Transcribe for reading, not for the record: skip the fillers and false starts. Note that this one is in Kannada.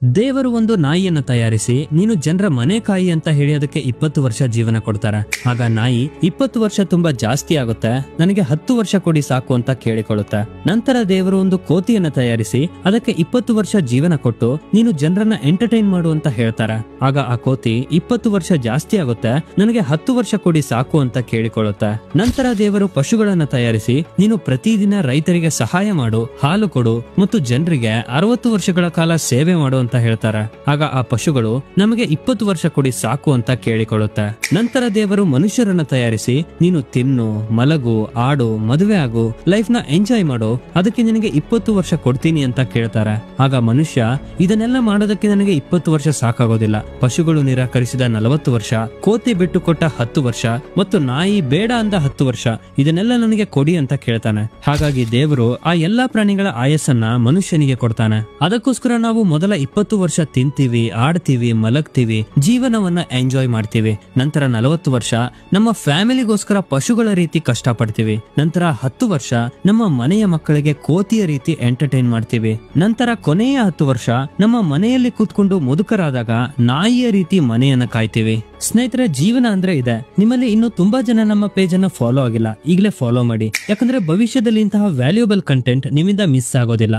ದೇವರು ಒಂದು ನಾಯಿಯನ್ನು ತಯಾರಿಸಿ ನೀನು ಜನರ ಮನೆ ಕಾಯಿ ಅಂತ ಹೇಳಿ ಅದಕ್ಕೆ 20 ವರ್ಷ ಜೀವನ ಕೊಡ್ತಾರೆ. ಆಗ ನಾಯಿ 20 ವರ್ಷ ತುಂಬಾ ಜಾಸ್ತಿ ಆಗುತ್ತೆ, ನನಗೆ 10 ವರ್ಷ ಕೊಡಿ ಸಾಕು ಅಂತ ಕೇಳಿಕೊಳ್ಳುತ್ತೆ. ನಂತರ ದೇವರು ಒಂದು ಕೋತಿಯನ್ನ ತಯಾರಿಸಿ ಅದಕ್ಕೆ 20 ವರ್ಷ ಜೀವನ ಕೊಟ್ಟು ನೀನು ಜನರನ್ನ ಎಂಟರ್ಟೈನ್ ಮಾಡು ಅಂತ ಹೇಳ್ತಾರೆ. ಆಗ ಆ ಕೋತಿ 20 ವರ್ಷ ಜಾಸ್ತಿ ಆಗುತ್ತೆ, ನನಗೆ 10 ವರ್ಷ ಕೊಡಿ ಸಾಕು ಅಂತ ಕೇಳಿಕೊಳ್ಳುತ್ತೆ. ನಂತರ ದೇವರು ಪಶುಗಳನ್ನ ತಯಾರಿಸಿ ನೀನು ಪ್ರತಿದಿನ ರೈತರಿಗೆ ಸಹಾಯ ಮಾಡು, ಹಾಲು ಕೊಡು ಮತ್ತು ಜನರಿಗೆ 60 ವರ್ಷಗಳ ಕಾಲ ಸೇವೆ ಮಾಡು ಅಂತ ಹೇಳ್ತಾರೆ. ಆಗ ಆ ಪಶುಗಳು ನಮಗೆ 20 ವರ್ಷ ಕೊಡಿ ಸಾಕು ಅಂತ ಕೇಳಿಕೊಳ್ಳುತ್ತೆ. ನಂತರ ದೇವರು ಮನುಷ್ಯರನ್ನ ತಯಾರಿಸಿ ನೀನು ತಿನ್ನು, ಮಲಗು, ಆಡು, ಮದುವೆ ಆಗು, ಲೈಫ್ ನ ಎಂಜಾಯ್ ಮಾಡು, ಅದಕ್ಕೆ ನಿನಗೆ 20 ವರ್ಷ ಕೊಡ್ತೀನಿ ಅಂತ ಕೇಳ್ತಾರೆ. ಆಗ ಮನುಷ್ಯ ಇದನ್ನೆಲ್ಲ ಮಾಡೋದಕ್ಕೆ ನನಗೆ 20 ವರ್ಷ ಸಾಕಾಗೋದಿಲ್ಲ, ಪಶುಗಳು ನಿರಾಕರಿಸಿದ 40 ವರ್ಷ, ಕೋತಿ ಬಿಟ್ಟು ಕೊಟ್ಟ 10 ವರ್ಷ ಮತ್ತು ನಾಯಿ ಬೇಡ ಅಂದ 10 ವರ್ಷ, ಇದನ್ನೆಲ್ಲ ನನಗೆ ಕೊಡಿ ಅಂತ ಕೇಳ್ತಾನೆ. ಹಾಗಾಗಿ ದೇವರು ಆ ಎಲ್ಲಾ ಪ್ರಾಣಿಗಳ ಆಯಸ್ಸನ್ನ ಮನುಷ್ಯನಿಗೆ ಕೊಡ್ತಾನೆ. ಅದಕ್ಕೋಸ್ಕರ ನಾವು ಮೊದಲ 20 ವರ್ಷ ತಿಂತೀವಿ, ಆಡ್ತೀವಿ, ಮಲಗ್ತೀವಿ, ಜೀವನವನ್ನ ಎಂಜಾಯ್ ಮಾಡ್ತೀವಿ. ನಂತರ 40 ವರ್ಷ ನಮ್ಮ ಫ್ಯಾಮಿಲಿಗೋಸ್ಕರ ಪಶುಗಳ ರೀತಿ ಕಷ್ಟ ಪಡ್ತೀವಿ. ನಂತರ 10 ವರ್ಷ ನಮ್ಮ ಮನೆಯ ಮಕ್ಕಳಿಗೆ ಕೋತಿಯ ರೀತಿ ಎಂಟರ್ಟೈನ್ ಮಾಡ್ತೀವಿ. ನಂತರ ಕೊನೆಯ 10 ವರ್ಷ ನಮ್ಮ ಮನೆಯಲ್ಲಿ ಕೂತ್ಕೊಂಡು ಮುದುಕರಾದಾಗ ನಾಯಿಯ ರೀತಿ ಮನೆಯನ್ನ ಕಾಯ್ತೀವಿ. ಸ್ನೇಹಿತರೆ, ಜೀವನ ಅಂದ್ರೆ ಇದೆ. ನಿಮ್ಮಲ್ಲಿ ಇನ್ನು ತುಂಬಾ ಜನ ನಮ್ಮ ಪೇಜ್ ಅನ್ನ ಫಾಲೋ ಆಗಿಲ್ಲ, ಈಗಲೇ ಫಾಲೋ ಮಾಡಿ, ಯಾಕಂದ್ರೆ ಭವಿಷ್ಯದಲ್ಲಿ ಇಂತಹ ವ್ಯಾಲ್ಯೂಬಲ್ ಕಂಟೆಂಟ್ ನಿಮ್ಮಿಂದ ಮಿಸ್ ಆಗೋದಿಲ್ಲ.